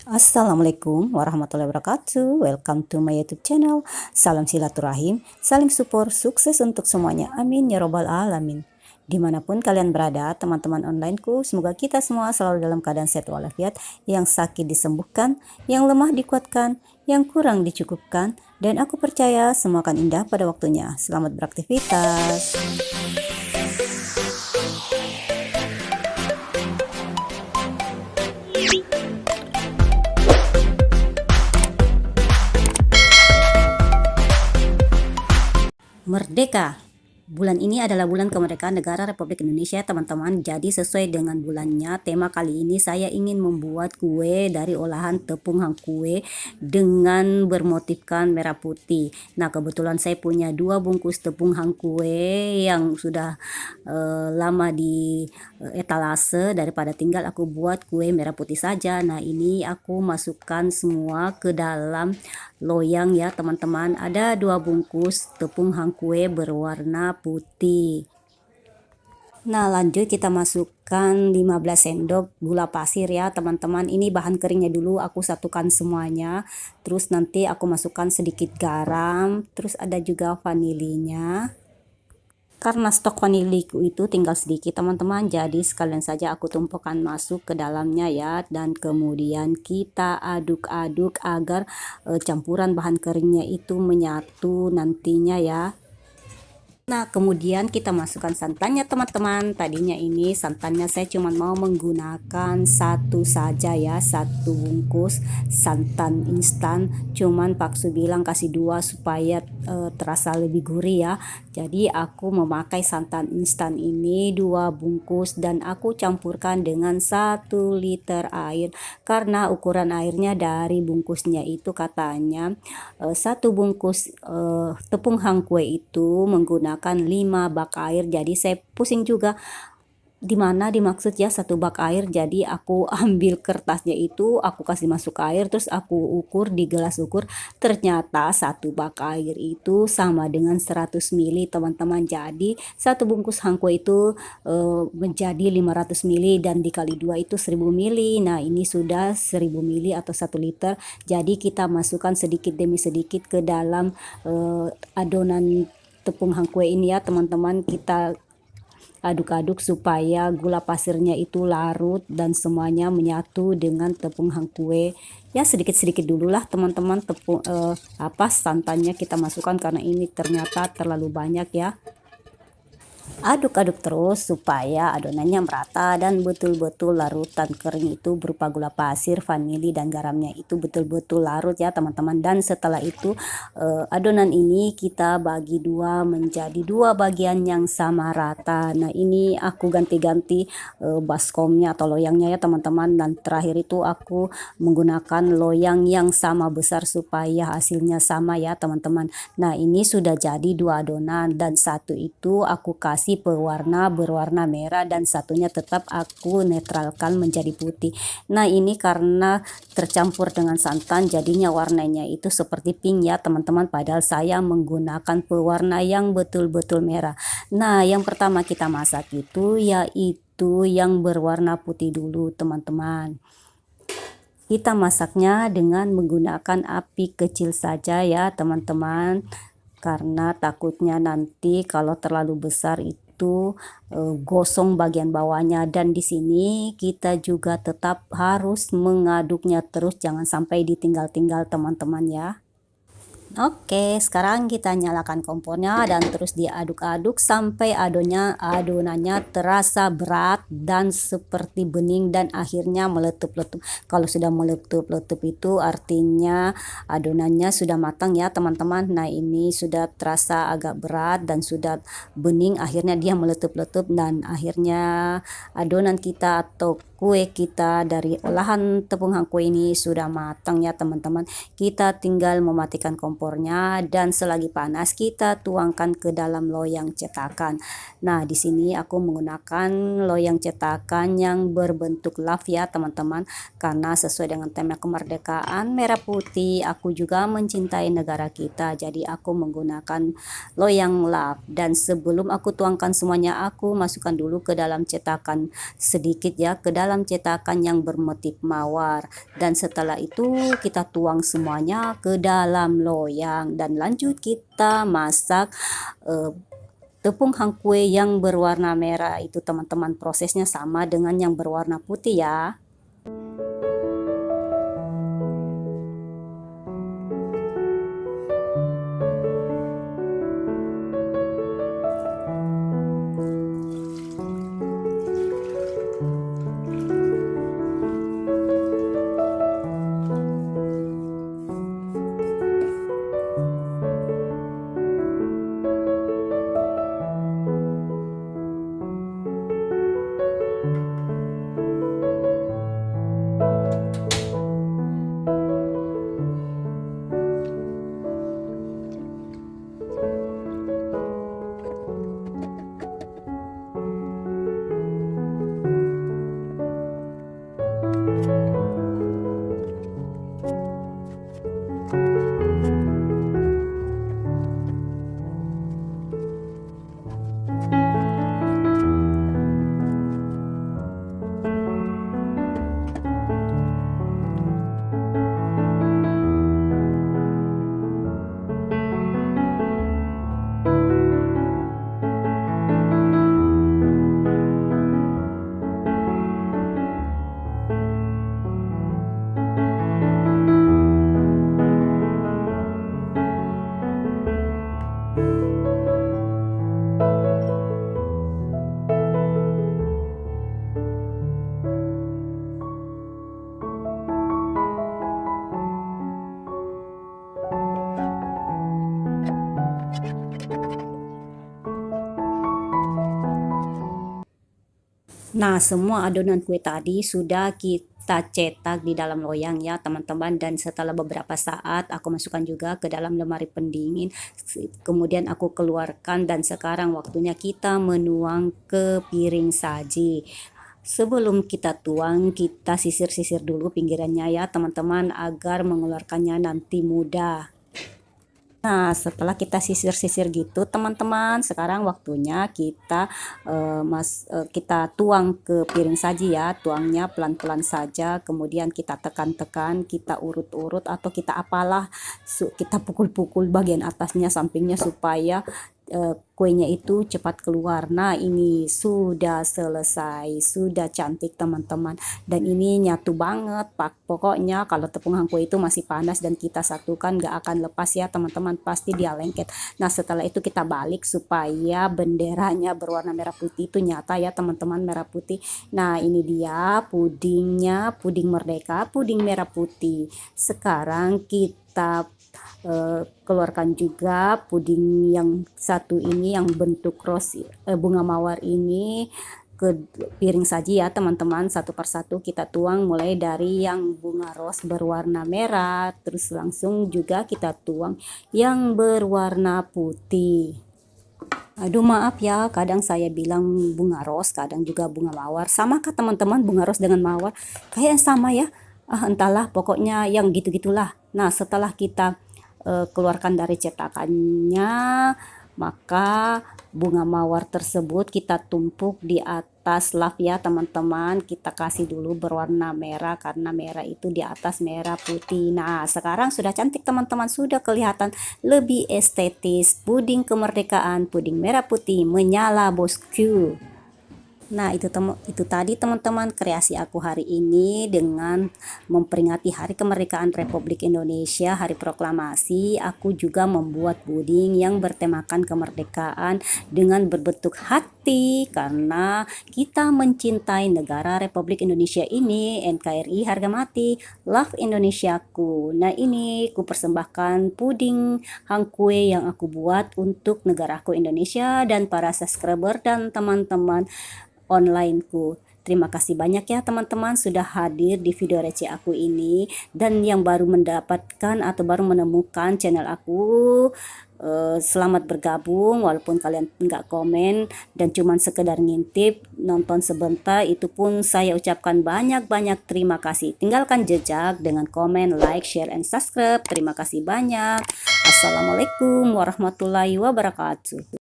Assalamualaikum warahmatullahi wabarakatuh. Welcome to my YouTube channel. Salam silaturahim, saling support, sukses untuk semuanya. Amin ya robbal alamin. Dimanapun kalian berada, teman-teman onlineku, semoga kita semua selalu dalam keadaan sehat walafiat, yang sakit disembuhkan, yang lemah dikuatkan, yang kurang dicukupkan, dan aku percaya semua akan indah pada waktunya. Selamat beraktivitas. Merdeka. Bulan ini adalah bulan kemerdekaan negara Republik Indonesia, teman-teman. Jadi sesuai dengan bulannya, tema kali ini saya ingin membuat kue dari olahan tepung hangkue dengan bermotifkan merah putih. Nah, kebetulan saya punya 2 bungkus tepung hangkue yang sudah lama di etalase, daripada tinggal aku buat kue merah putih saja. Nah, ini aku masukkan semua ke dalam loyang ya teman-teman. Ada 2 bungkus tepung hangkue berwarna putih. Nah, lanjut kita masukkan 15 sendok gula pasir ya teman-teman. Ini bahan keringnya dulu aku satukan semuanya. Terus nanti aku masukkan sedikit garam, terus ada juga vanilinya. Karena stok vaniliku itu tinggal sedikit teman-teman, jadi sekalian saja aku tumpahkan masuk ke dalamnya ya, dan kemudian kita aduk-aduk agar campuran bahan keringnya itu menyatu nantinya ya. Nah, kemudian kita masukkan santannya teman-teman. Tadinya ini santannya saya cuma mau menggunakan satu saja ya, 1 bungkus santan instan. Cuman Pak Su bilang kasih 2 supaya terasa lebih gurih ya. Jadi aku memakai santan instan ini 2 bungkus dan aku campurkan dengan 1 liter air. Karena ukuran airnya dari bungkusnya itu katanya 1 bungkus tepung hangkue itu menggunakan 5 bak air. Jadi saya pusing juga di mana dimaksud ya 1 bak air. Jadi aku ambil kertasnya itu, aku kasih masuk air, terus aku ukur di gelas ukur. Ternyata 1 bak air itu sama dengan 100 ml teman-teman. Jadi 1 bungkus hangkue itu menjadi 500 ml dan dikali 2 itu 1000 ml. Nah, ini sudah 1000 ml atau 1 liter. Jadi kita masukkan sedikit demi sedikit ke dalam adonan tepung hangkue ini ya teman-teman. Kita aduk-aduk supaya gula pasirnya itu larut dan semuanya menyatu dengan tepung hangkue ya. Sedikit-sedikit dulu lah teman-teman tepung santannya kita masukkan karena ini ternyata terlalu banyak ya. Aduk-aduk terus supaya adonannya merata dan betul-betul larutan kering itu berupa gula pasir, vanili, dan garamnya itu betul-betul larut ya teman-teman. Dan setelah itu adonan ini kita bagi 2 menjadi 2 bagian yang sama rata. Nah, ini aku ganti-ganti baskomnya atau loyangnya ya teman-teman. Dan terakhir itu aku menggunakan loyang yang sama besar supaya hasilnya sama ya teman-teman. Nah, ini sudah jadi 2 adonan dan satu itu aku kasih pewarna berwarna merah dan satunya tetap aku netralkan menjadi putih. Nah, ini karena tercampur dengan santan jadinya warnanya itu seperti pink ya teman-teman, padahal saya menggunakan pewarna yang betul-betul merah. Nah, yang pertama kita masak itu yaitu yang berwarna putih dulu teman-teman. Kita masaknya dengan menggunakan api kecil saja ya teman-teman, karena takutnya nanti kalau terlalu besar itu gosong bagian bawahnya. Dan di sini kita juga tetap harus mengaduknya terus, jangan sampai ditinggal-tinggal teman-teman ya. Oke, sekarang kita nyalakan kompornya dan terus diaduk-aduk sampai adonannya terasa berat dan seperti bening dan akhirnya meletup-letup. Kalau sudah meletup-letup itu artinya adonannya sudah matang ya teman-teman. Nah, ini sudah terasa agak berat dan sudah bening, akhirnya dia meletup-letup dan akhirnya adonan kita atau kue kita dari olahan tepung hangkue ini sudah matang ya teman-teman. Kita tinggal mematikan kompor ekornya, dan selagi panas kita tuangkan ke dalam loyang cetakan. Nah, di sini aku menggunakan loyang cetakan yang berbentuk love ya teman-teman, karena sesuai dengan tema kemerdekaan merah putih, aku juga mencintai negara kita. Jadi aku menggunakan loyang love, dan sebelum aku tuangkan semuanya, aku masukkan dulu ke dalam cetakan sedikit ya, ke dalam cetakan yang bermotif mawar, dan setelah itu kita tuang semuanya ke dalam loyang, dan lanjut kita masak tepung hangkue yang berwarna merah itu teman-teman. Prosesnya sama dengan yang berwarna putih ya. Nah, semua adonan kue tadi sudah kita cetak di dalam loyang ya teman-teman, dan setelah beberapa saat aku masukkan juga ke dalam lemari pendingin, kemudian aku keluarkan, dan sekarang waktunya kita menuang ke piring saji. Sebelum kita tuang, kita sisir-sisir dulu pinggirannya ya teman-teman, agar mengeluarkannya nanti mudah. Nah, setelah kita sisir-sisir gitu teman-teman, sekarang waktunya kita kita tuang ke piring saji ya. Tuangnya pelan-pelan saja, kemudian kita tekan-tekan, kita urut-urut, atau kita apalah, kita pukul-pukul bagian atasnya, sampingnya, supaya kuenya itu cepat keluar. Nah, ini sudah selesai, sudah cantik teman-teman, dan ini nyatu banget pak. Pokoknya kalau tepung hangkue itu masih panas dan kita satukan, gak akan lepas ya teman-teman, pasti dia lengket. Nah, setelah itu kita balik supaya benderanya berwarna merah putih itu nyata ya teman-teman, merah putih. Nah, ini dia pudingnya, puding merdeka, puding merah putih. Sekarang kita keluarkan juga puding yang satu ini, yang bentuk rose, bunga mawar ini, ke piring saji ya teman-teman. Satu persatu kita tuang, mulai dari yang bunga rose berwarna merah, terus langsung juga kita tuang yang berwarna putih. Aduh, maaf ya, kadang saya bilang bunga ros, kadang juga bunga mawar. Samakah teman-teman bunga ros dengan mawar? Kayak sama ya. Entahlah, pokoknya yang gitu-gitulah. Nah, setelah kita keluarkan dari cetakannya, maka bunga mawar tersebut kita tumpuk di atas lap ya teman-teman. Kita kasih dulu berwarna merah, karena merah itu di atas merah putih. Nah, sekarang sudah cantik teman-teman, sudah kelihatan lebih estetis. Puding kemerdekaan, puding merah putih menyala bosku. Nah, itu tadi teman-teman kreasi aku hari ini dengan memperingati Hari Kemerdekaan Republik Indonesia, Hari Proklamasi. Aku juga membuat puding yang bertemakan kemerdekaan dengan berbentuk hati, karena kita mencintai negara Republik Indonesia ini. NKRI harga mati, love Indonesiaku. Nah, ini ku persembahkan puding hangkue yang aku buat untuk negaraku Indonesia dan para subscriber dan teman-teman onlineku. Terima kasih banyak ya teman-teman sudah hadir di video receh aku ini. Dan yang baru mendapatkan atau baru menemukan channel aku, selamat bergabung. Walaupun kalian nggak komen dan cuman sekedar ngintip nonton sebentar, itu pun saya ucapkan banyak-banyak terima kasih. Tinggalkan jejak dengan komen, like, share, and subscribe. Terima kasih banyak. Assalamualaikum warahmatullahi wabarakatuh.